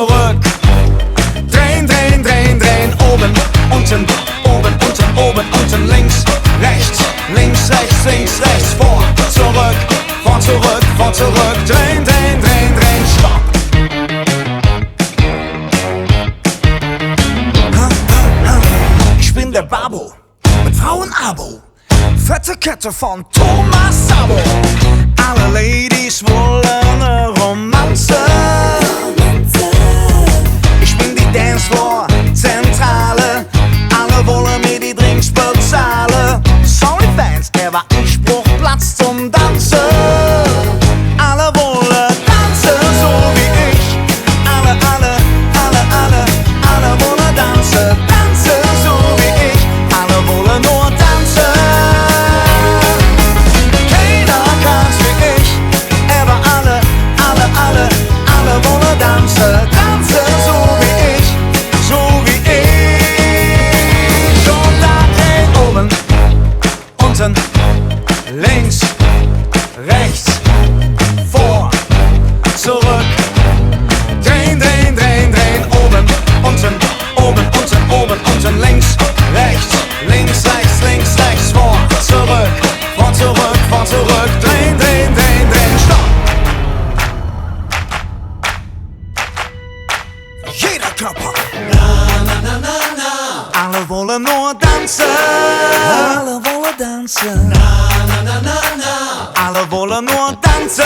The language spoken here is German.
zurück. Drehen, drehen, drehen, drehen, oben, unten, oben, unten, oben, unten, links, rechts, links, rechts, links, rechts, vor, zurück, vor, zurück, vor, zurück, drehen, drehen, drehen, drehen, stopp. Ich bin der Babo mit Frauenabo, fette Kette von Sabo. Alle Ladies wollen eine Romanze. Ich bin die Dancefloor Zentrale, alle wollen mir die Drinks bezahlen. Sorry Fans, ich brauch Platz zum Tanzen. Alle wollen tanzen, so wie ich. Alle wollen tanzen. Tanzen, so wie ich. Alle wollen nur tanzen. Keiner kann's wie ich. Ävver, alle wollen tanzen. Tanzen, so wie ich. So wie ich. Und da drehen, oben, unten, links, rechts, vor, zurück. Drehen, drehen, drehen, drehen, oben, unten, oben, unten, oben, unten, links, rechts, links, rechts, links, rechts, vor, zurück, vor, zurück, vor, zurück. Drehen, drehen, drehen, drehen, stopp. Jeder Körper. Alle wollen nur tanzen. Alle wollen tanzen. Alle wollen nur tanzen.